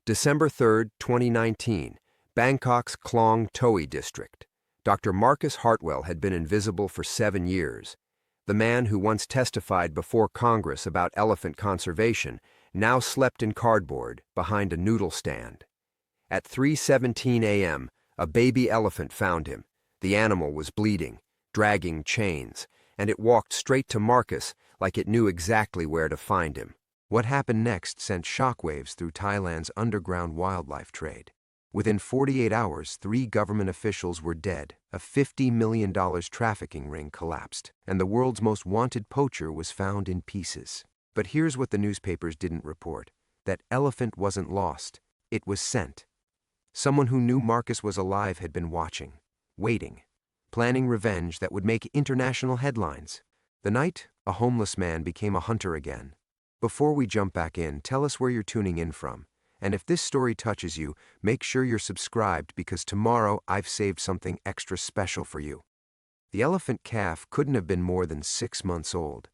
December 3, 2019, Bangkok's Klong Toei district. Dr. Marcus Hartwell had been invisible for 7 years. The man who once testified before Congress about elephant conservation now slept in cardboard behind a noodle stand. At 3:17 a.m., a baby elephant found him. The animal was bleeding, dragging chains, and it walked straight to Marcus like it knew exactly where to find him. What happened next sent shockwaves through Thailand's underground wildlife trade. Within 48 hours, 3 government officials were dead, a $50 million trafficking ring collapsed, and the world's most wanted poacher was found in pieces. But here's what the newspapers didn't report. That elephant wasn't lost. It was sent. Someone who knew Marcus was alive had been watching, waiting, planning revenge that would make international headlines. The night, a homeless man became a hunter again. Before we jump back in, tell us where you're tuning in from. And if this story touches you, make sure you're subscribed because tomorrow I've saved something extra special for you. The elephant calf couldn't have been more than 6 months old,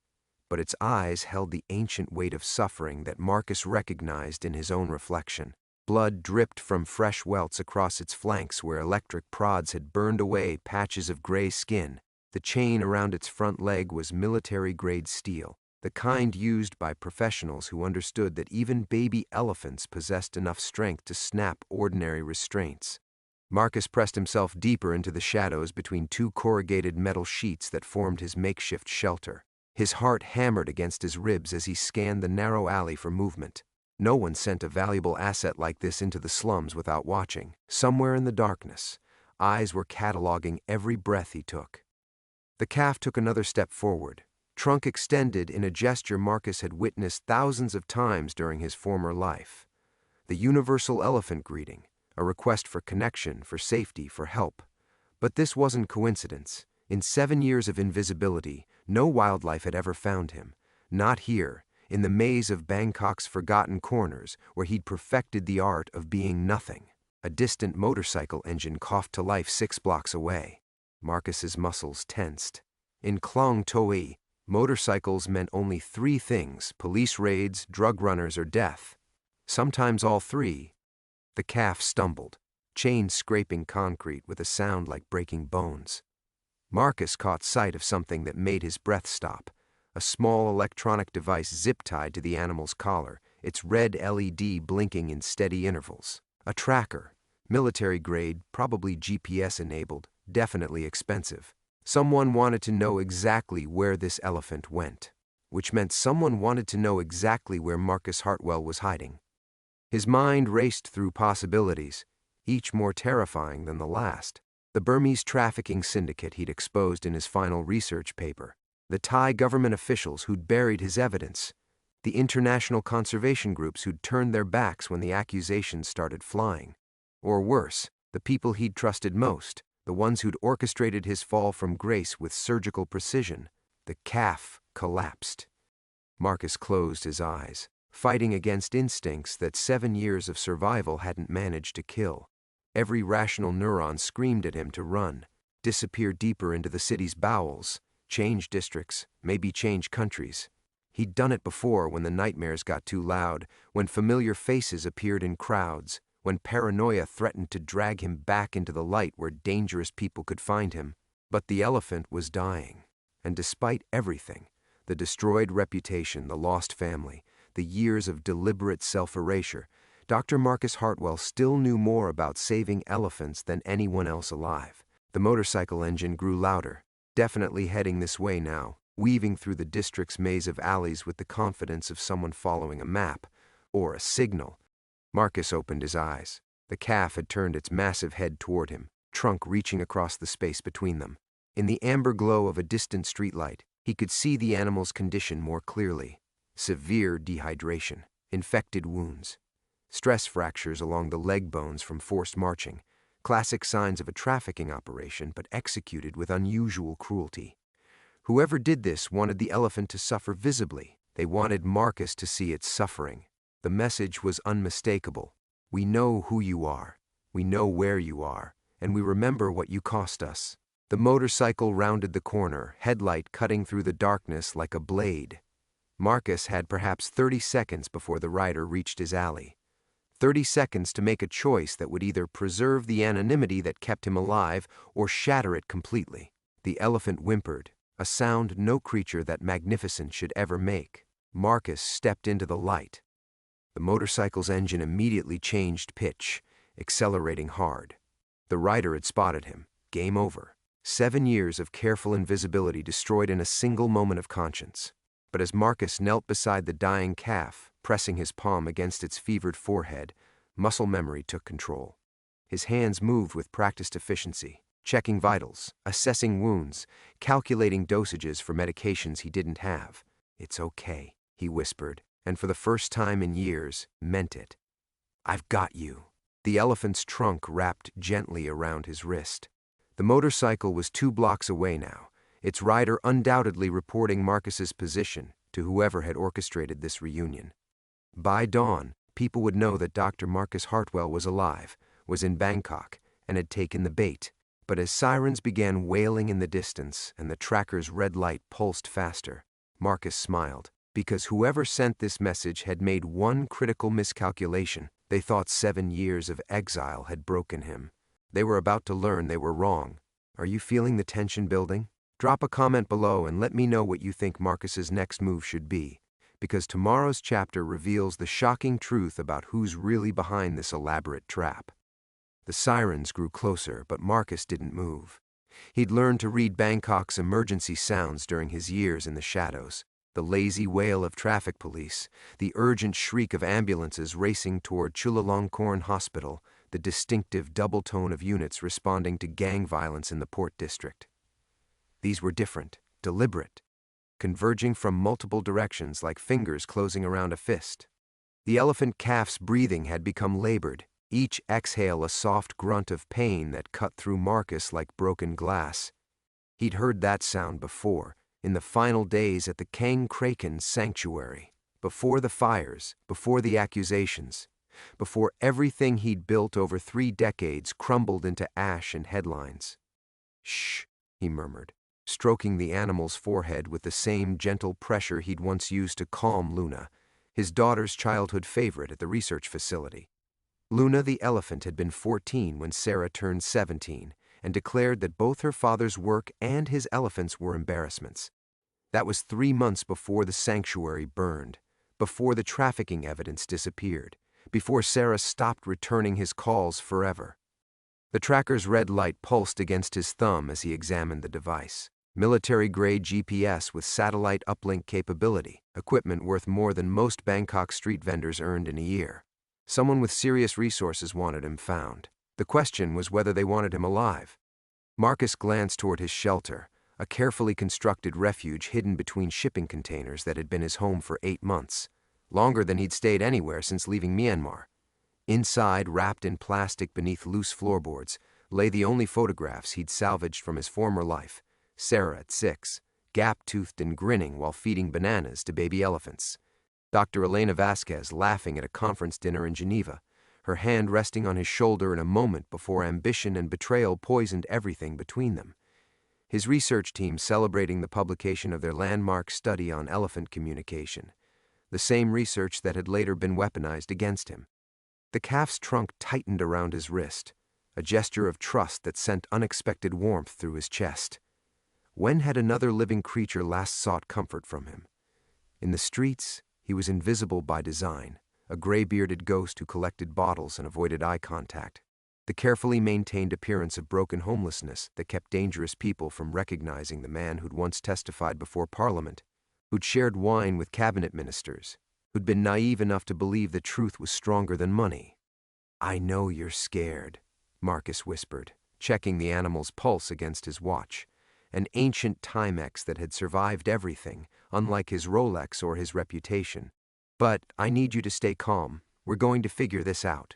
but its eyes held the ancient weight of suffering that Marcus recognized in his own reflection. Blood dripped from fresh welts across its flanks where electric prods had burned away patches of gray skin. The chain around its front leg was military-grade steel, the kind used by professionals who understood that even baby elephants possessed enough strength to snap ordinary restraints. Marcus pressed himself deeper into the shadows between 2 corrugated metal sheets that formed his makeshift shelter. His heart hammered against his ribs as he scanned the narrow alley for movement. No one sent a valuable asset like this into the slums without watching. Somewhere in the darkness, eyes were cataloging every breath he took. The calf took another step forward, trunk extended in a gesture Marcus had witnessed thousands of times during his former life. The universal elephant greeting, a request for connection, for safety, for help. But this wasn't coincidence. In 7 years of invisibility, no wildlife had ever found him. Not here, in the maze of Bangkok's forgotten corners, where he'd perfected the art of being nothing. A distant motorcycle engine coughed to life 6 blocks away. Marcus's muscles tensed. In Klong Toei, motorcycles meant only 3 things: police raids, drug runners, or death. Sometimes all 3. The calf stumbled, chains scraping concrete with a sound like breaking bones. Marcus caught sight of something that made his breath stop. A small electronic device zip-tied to the animal's collar, its red LED blinking in steady intervals. A tracker, military-grade, probably GPS-enabled, definitely expensive. Someone wanted to know exactly where this elephant went, which meant someone wanted to know exactly where Marcus Hartwell was hiding. His mind raced through possibilities, each more terrifying than the last. The Burmese trafficking syndicate he'd exposed in his final research paper, the Thai government officials who'd buried his evidence, the international conservation groups who'd turned their backs when the accusations started flying. Or worse, the people he'd trusted most, the ones who'd orchestrated his fall from grace with surgical precision. The calf collapsed. Marcus closed his eyes, fighting against instincts that 7 years of survival hadn't managed to kill. Every rational neuron screamed at him to run, disappear deeper into the city's bowels, change districts, maybe change countries. He'd done it before when the nightmares got too loud, when familiar faces appeared in crowds, when paranoia threatened to drag him back into the light where dangerous people could find him. But the elephant was dying, and despite everything, the destroyed reputation, the lost family, the years of deliberate self-erasure, Dr. Marcus Hartwell still knew more about saving elephants than anyone else alive. The motorcycle engine grew louder, definitely heading this way now, weaving through the district's maze of alleys with the confidence of someone following a map, or a signal. Marcus opened his eyes. The calf had turned its massive head toward him, trunk reaching across the space between them. In the amber glow of a distant streetlight, he could see the animal's condition more clearly. Severe dehydration, infected wounds, stress fractures along the leg bones from forced marching, classic signs of a trafficking operation but executed with unusual cruelty. Whoever did this wanted the elephant to suffer visibly. They wanted Marcus to see its suffering. The message was unmistakable. We know who you are, we know where you are, and we remember what you cost us. The motorcycle rounded the corner, headlight cutting through the darkness like a blade. Marcus had perhaps 30 seconds before the rider reached his alley. 30 seconds to make a choice that would either preserve the anonymity that kept him alive or shatter it completely. The elephant whimpered, a sound no creature that magnificent should ever make. Marcus stepped into the light. The motorcycle's engine immediately changed pitch, accelerating hard. The rider had spotted him. Game over. 7 years of careful invisibility destroyed in a single moment of conscience. But as Marcus knelt beside the dying calf, pressing his palm against its fevered forehead, muscle memory took control. His hands moved with practiced efficiency, checking vitals, assessing wounds, calculating dosages for medications he didn't have. "It's okay," he whispered, and for the first time in years, meant it. "I've got you." The elephant's trunk wrapped gently around his wrist. The motorcycle was 2 blocks away now, its rider undoubtedly reporting Marcus's position to whoever had orchestrated this reunion. By dawn, people would know that Dr. Marcus Hartwell was alive, was in Bangkok, and had taken the bait. But as sirens began wailing in the distance and the tracker's red light pulsed faster, Marcus smiled, because whoever sent this message had made one critical miscalculation. They thought 7 years of exile had broken him. They were about to learn they were wrong. Are you feeling the tension building? Drop a comment below and let me know what you think Marcus's next move should be, because tomorrow's chapter reveals the shocking truth about who's really behind this elaborate trap. The sirens grew closer, but Marcus didn't move. He'd learned to read Bangkok's emergency sounds during his years in the shadows. The lazy wail of traffic police, the urgent shriek of ambulances racing toward Chulalongkorn Hospital, the distinctive double tone of units responding to gang violence in the Port District. These were different, deliberate, converging from multiple directions like fingers closing around a fist. The elephant calf's breathing had become labored, each exhale a soft grunt of pain that cut through Marcus like broken glass. He'd heard that sound before, in the final days at the Kang Kraken Sanctuary, before the fires, before the accusations, before everything he'd built over 3 decades crumbled into ash and headlines. "Shh," he murmured, stroking the animal's forehead with the same gentle pressure he'd once used to calm Luna, his daughter's childhood favorite at the research facility. Luna the elephant had been 14 when Sarah turned 17 and declared that both her father's work and his elephants were embarrassments. That was 3 months before the sanctuary burned, before the trafficking evidence disappeared, before Sarah stopped returning his calls forever. The tracker's red light pulsed against his thumb as he examined the device. Military-grade GPS with satellite uplink capability, equipment worth more than most Bangkok street vendors earned in a year. Someone with serious resources wanted him found. The question was whether they wanted him alive. Marcus glanced toward his shelter, a carefully constructed refuge hidden between shipping containers that had been his home for 8 months, longer than he'd stayed anywhere since leaving Myanmar. Inside, wrapped in plastic beneath loose floorboards, lay the only photographs he'd salvaged from his former life: Sarah at 6, gap-toothed and grinning while feeding bananas to baby elephants; Dr. Elena Vasquez laughing at a conference dinner in Geneva, her hand resting on his shoulder in a moment before ambition and betrayal poisoned everything between them; his research team celebrating the publication of their landmark study on elephant communication, the same research that had later been weaponized against him. The calf's trunk tightened around his wrist, a gesture of trust that sent unexpected warmth through his chest. When had another living creature last sought comfort from him? In the streets, he was invisible by design, a gray-bearded ghost who collected bottles and avoided eye contact, the carefully maintained appearance of broken homelessness that kept dangerous people from recognizing the man who'd once testified before Parliament, who'd shared wine with cabinet ministers, who'd been naive enough to believe that truth was stronger than money. "I know you're scared," Marcus whispered, checking the animal's pulse against his watch, an ancient Timex that had survived everything, unlike his Rolex or his reputation. "But I need you to stay calm. We're going to figure this out."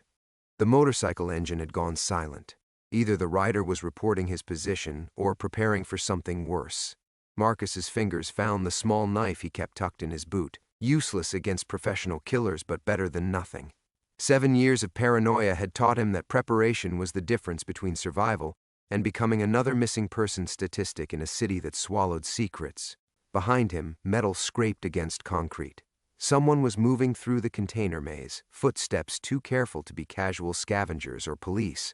The motorcycle engine had gone silent. Either the rider was reporting his position or preparing for something worse. Marcus's fingers found the small knife he kept tucked in his boot, useless against professional killers but better than nothing. 7 years of paranoia had taught him that preparation was the difference between survival and becoming another missing person statistic in a city that swallowed secrets. Behind him, metal scraped against concrete. Someone was moving through the container maze, footsteps too careful to be casual scavengers or police,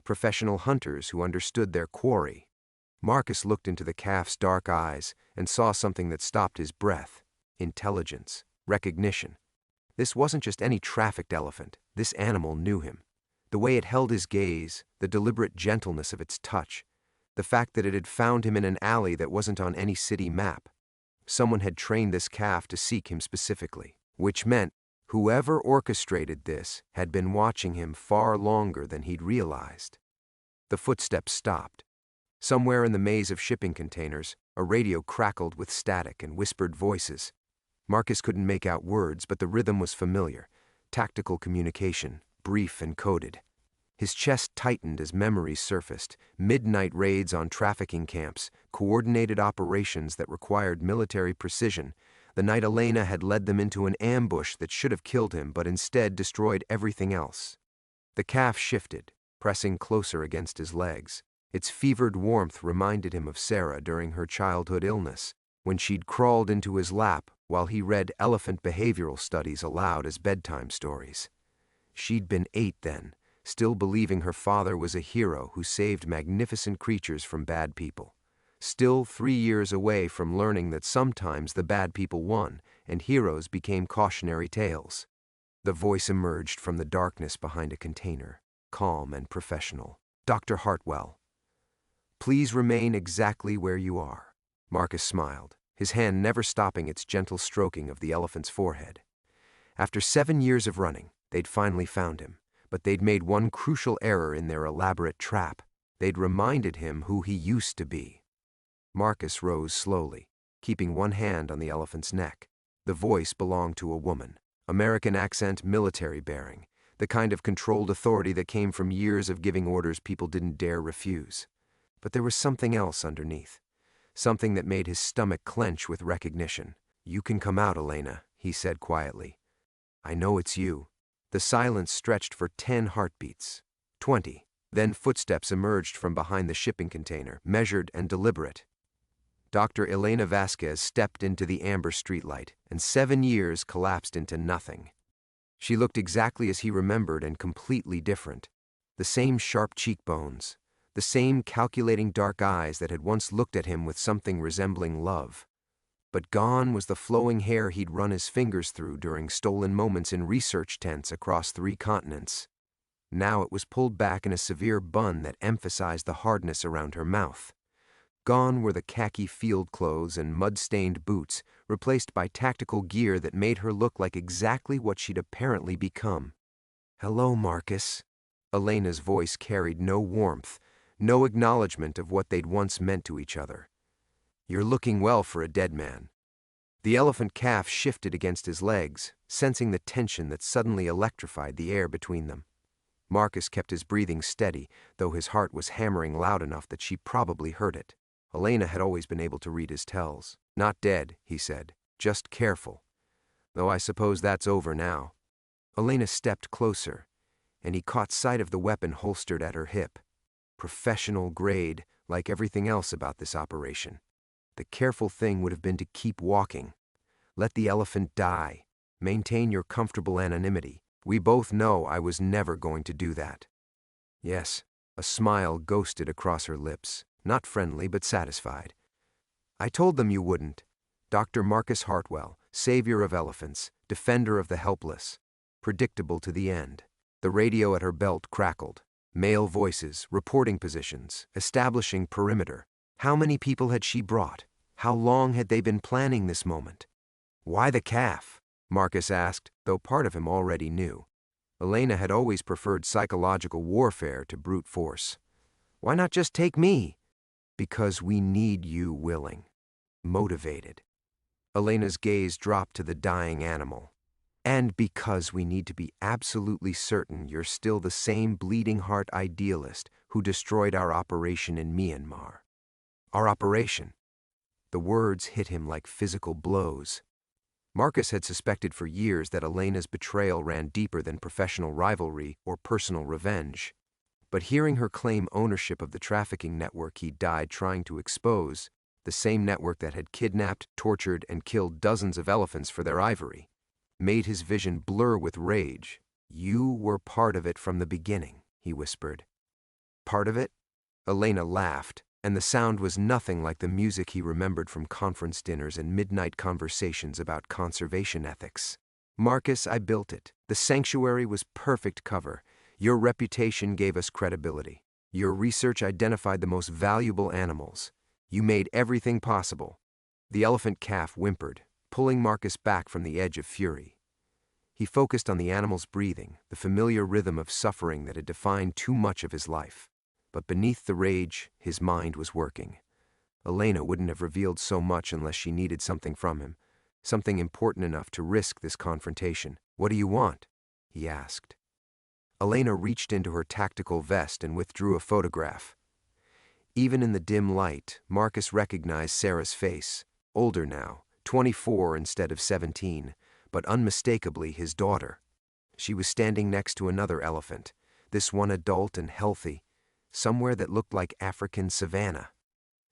professional hunters who understood their quarry. Marcus looked into the calf's dark eyes and saw something that stopped his breath. Intelligence, recognition. This wasn't just any trafficked elephant. This animal knew him. The way it held his gaze, the deliberate gentleness of its touch, the fact that it had found him in an alley that wasn't on any city map. Someone had trained this calf to seek him specifically, which meant whoever orchestrated this had been watching him far longer than he'd realized. The footsteps stopped. Somewhere in the maze of shipping containers, a radio crackled with static and whispered voices. Marcus couldn't make out words, but the rhythm was familiar. Tactical communication, brief and coded. His chest tightened as memories surfaced. Midnight raids on trafficking camps, coordinated operations that required military precision. The night Elena had led them into an ambush that should have killed him, but instead destroyed everything else. The calf shifted, pressing closer against his legs. Its fevered warmth reminded him of Sarah during her childhood illness, when she'd crawled into his lap while he read elephant behavioral studies aloud as bedtime stories. She'd been 8 then, still believing her father was a hero who saved magnificent creatures from bad people. Still 3 years away from learning that sometimes the bad people won and heroes became cautionary tales. The voice emerged from the darkness behind a container, calm and professional. "Dr. Hartwell, please remain exactly where you are." Marcus smiled, his hand never stopping its gentle stroking of the elephant's forehead. After 7 years of running, they'd finally found him, but they'd made one crucial error in their elaborate trap. They'd reminded him who he used to be. Marcus rose slowly, keeping one hand on the elephant's neck. The voice belonged to a woman, American accent, military bearing, the kind of controlled authority that came from years of giving orders people didn't dare refuse. But there was something else underneath, something that made his stomach clench with recognition. "You can come out, Elena," he said quietly. "I know it's you." The silence stretched for 10 heartbeats, 20. Then footsteps emerged from behind the shipping container, measured and deliberate. Dr. Elena Vasquez stepped into the amber streetlight, and 7 years collapsed into nothing. She looked exactly as he remembered and completely different. The same sharp cheekbones, the same calculating dark eyes that had once looked at him with something resembling love. But gone was the flowing hair he'd run his fingers through during stolen moments in research tents across 3 continents. Now it was pulled back in a severe bun that emphasized the hardness around her mouth. Gone were the khaki field clothes and mud-stained boots, replaced by tactical gear that made her look like exactly what she'd apparently become. "Hello, Marcus." Elena's voice carried no warmth, no acknowledgement of what they'd once meant to each other. "You're looking well for a dead man." The elephant calf shifted against his legs, sensing the tension that suddenly electrified the air between them. Marcus kept his breathing steady, though his heart was hammering loud enough that she probably heard it. Elena had always been able to read his tells. "Not dead," he said, "just careful. Though I suppose that's over now." Elena stepped closer, and he caught sight of the weapon holstered at her hip. Professional grade, like everything else about this operation. The careful thing would have been to keep walking. Let the elephant die. Maintain your comfortable anonymity. We both know I was never going to do that. Yes, a smile ghosted across her lips, not friendly but satisfied. "I told them you wouldn't. Dr. Marcus Hartwell, savior of elephants, defender of the helpless." Predictable to the end. The radio at her belt crackled. Male voices, reporting positions, establishing perimeter. How many people had she brought? How long had they been planning this moment? "Why the calf?" Marcus asked, though part of him already knew. Elena had always preferred psychological warfare to brute force. "Why not just take me?" "Because we need you willing. Motivated." Elena's gaze dropped to the dying animal. "And because we need to be absolutely certain you're still the same bleeding heart idealist who destroyed our operation in Myanmar." Our operation. The words hit him like physical blows. Marcus had suspected for years that Elena's betrayal ran deeper than professional rivalry or personal revenge. But hearing her claim ownership of the trafficking network he died trying to expose, the same network that had kidnapped, tortured, and killed dozens of elephants for their ivory, made his vision blur with rage. "You were part of it from the beginning," he whispered. "Part of it?" Elena laughed, and the sound was nothing like the music he remembered from conference dinners and midnight conversations about conservation ethics. "Marcus, I built it. The sanctuary was perfect cover. Your reputation gave us credibility. Your research identified the most valuable animals. You made everything possible." The elephant calf whimpered, pulling Marcus back from the edge of fury. He focused on the animal's breathing, the familiar rhythm of suffering that had defined too much of his life. But beneath the rage, his mind was working. Elena wouldn't have revealed so much unless she needed something from him, something important enough to risk this confrontation. "What do you want?" he asked. Elena reached into her tactical vest and withdrew a photograph. Even in the dim light, Marcus recognized Sarah's face, older now, 24 instead of 17, but unmistakably his daughter. She was standing next to another elephant, this one adult and healthy, somewhere that looked like African savanna.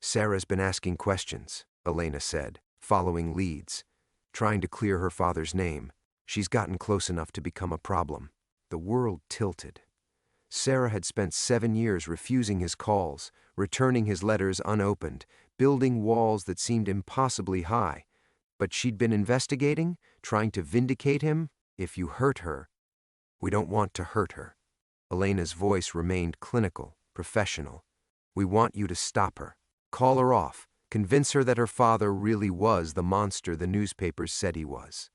"Sarah's been asking questions," Elena said, following leads, trying to clear her father's name. "She's gotten close enough to become a problem." The world tilted. Sarah had spent 7 years refusing his calls, returning his letters unopened, building walls that seemed impossibly high. But she'd been investigating, trying to vindicate him. "If you hurt her..." "We don't want to hurt her." Elena's voice remained clinical, professional. "We want you to stop her. Call her off. Convince her that her father really was the monster the newspapers said he was."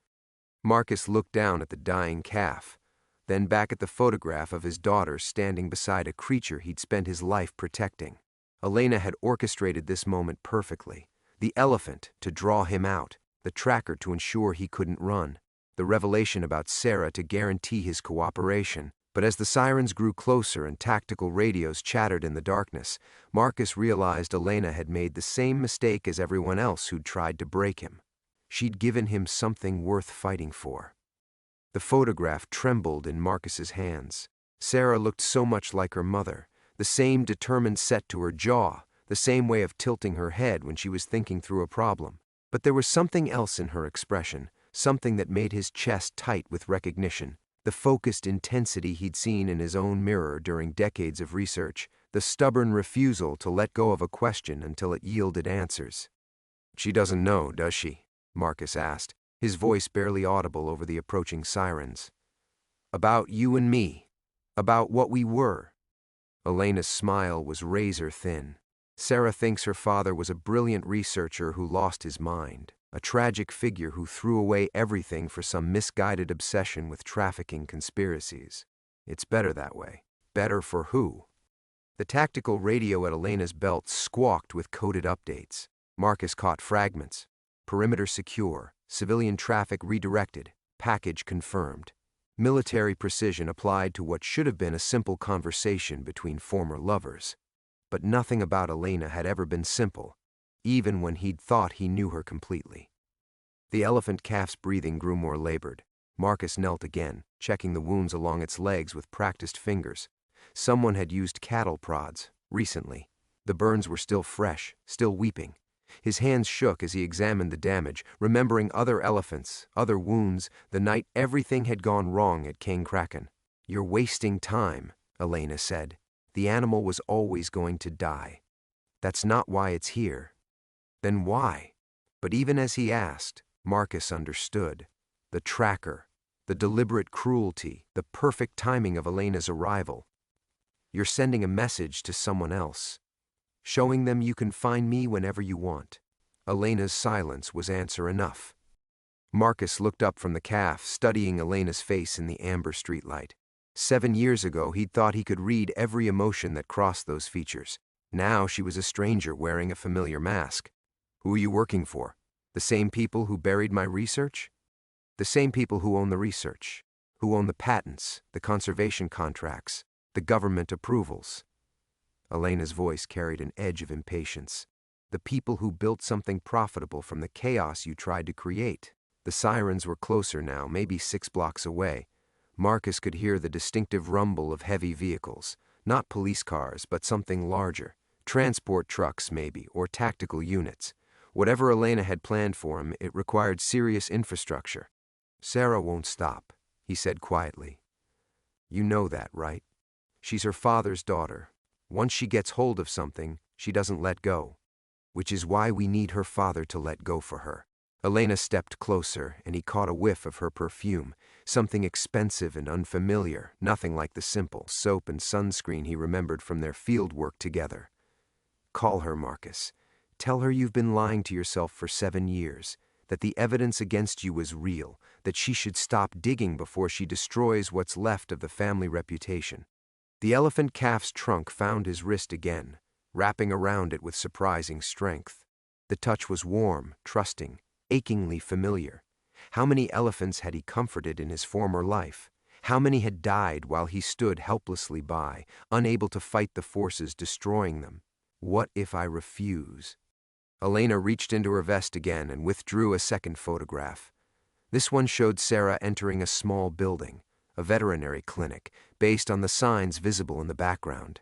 Marcus looked down at the dying calf, then back at the photograph of his daughter standing beside a creature he'd spent his life protecting. Elena had orchestrated this moment perfectly. The elephant to draw him out, the tracker to ensure he couldn't run, the revelation about Sarah to guarantee his cooperation. But as the sirens grew closer and tactical radios chattered in the darkness, Marcus realized Elena had made the same mistake as everyone else who'd tried to break him. She'd given him something worth fighting for. The photograph trembled in Marcus's hands. Sarah looked so much like her mother, the same determined set to her jaw, the same way of tilting her head when she was thinking through a problem. But there was something else in her expression, something that made his chest tight with recognition. The focused intensity he'd seen in his own mirror during decades of research, the stubborn refusal to let go of a question until it yielded answers. "She doesn't know, does she?" Marcus asked, his voice barely audible over the approaching sirens. "About you and me. About what we were." Elena's smile was razor thin. "Sarah thinks her father was a brilliant researcher who lost his mind, a tragic figure who threw away everything for some misguided obsession with trafficking conspiracies. It's better that way. Better for who?" The tactical radio at Elena's belt squawked with coded updates. Marcus caught fragments. "Perimeter secure. Civilian traffic redirected. Package confirmed." Military precision applied to what should have been a simple conversation between former lovers. But nothing about Elena had ever been simple, even when he'd thought he knew her completely. The elephant calf's breathing grew more labored. Marcus knelt again, checking the wounds along its legs with practiced fingers. Someone had used cattle prods, recently. The burns were still fresh, still weeping. His hands shook as he examined the damage, remembering other elephants, other wounds, the night everything had gone wrong at King Kraken. "You're wasting time," Elena said. "The animal was always going to die. That's not why it's here." Then why? But even as he asked, Marcus understood. The tracker, the deliberate cruelty, the perfect timing of Elena's arrival. "You're sending a message to someone else. Showing them you can find me whenever you want." Elena's silence was answer enough. Marcus looked up from the calf, studying Elena's face in the amber streetlight. 7 years ago, he'd thought he could read every emotion that crossed those features. Now she was a stranger wearing a familiar mask. "Who are you working for? The same people who buried my research?" "The same people who own the research, who own the patents, the conservation contracts, the government approvals." Elena's voice carried an edge of impatience. "The people who built something profitable from the chaos you tried to create." The sirens were closer now, maybe 6 blocks away. Marcus could hear the distinctive rumble of heavy vehicles, not police cars, but something larger. Transport trucks, maybe, or tactical units. Whatever Elena had planned for him, it required serious infrastructure. Sarah won't stop, he said quietly. You know that, right? She's her father's daughter. Once she gets hold of something, she doesn't let go. Which is why we need her father to let go for her. Elena stepped closer, and he caught a whiff of her perfume, something expensive and unfamiliar, nothing like the simple soap and sunscreen he remembered from their field work together. Call her, Marcus. Tell her you've been lying to yourself for 7 years, that the evidence against you was real, that she should stop digging before she destroys what's left of the family reputation. The elephant calf's trunk found his wrist again, wrapping around it with surprising strength. The touch was warm, trusting, achingly familiar. How many elephants had he comforted in his former life? How many had died while he stood helplessly by, unable to fight the forces destroying them? What if I refuse? Elena reached into her vest again and withdrew a second photograph. This one showed Sarah entering a small building, a veterinary clinic, based on the signs visible in the background.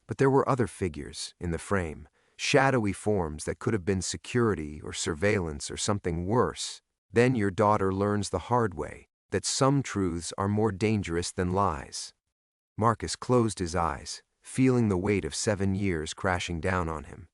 But there were other figures in the frame, shadowy forms that could have been security or surveillance or something worse. Then your daughter learns the hard way that some truths are more dangerous than lies. Marcus closed his eyes, feeling the weight of 7 years crashing down on him.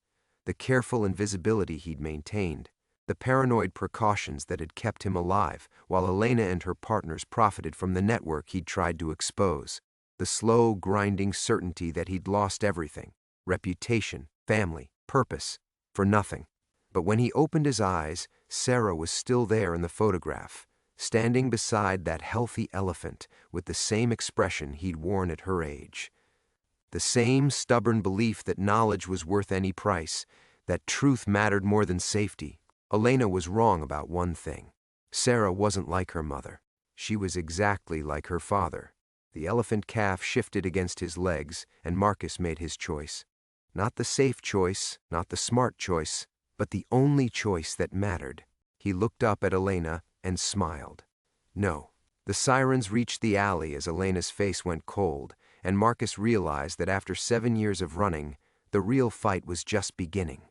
The careful invisibility he'd maintained, the paranoid precautions that had kept him alive while Elena and her partners profited from the network he'd tried to expose, the slow, grinding certainty that he'd lost everything, reputation, family, purpose, for nothing. But when he opened his eyes, Sarah was still there in the photograph, standing beside that healthy elephant with the same expression he'd worn at her age. The same stubborn belief that knowledge was worth any price, that truth mattered more than safety. Elena was wrong about one thing. Sarah wasn't like her mother. She was exactly like her father. The elephant calf shifted against his legs, and Marcus made his choice. Not the safe choice, not the smart choice, but the only choice that mattered. He looked up at Elena and smiled. No. The sirens reached the alley as Elena's face went cold, and Marcus realized that after 7 years of running, the real fight was just beginning.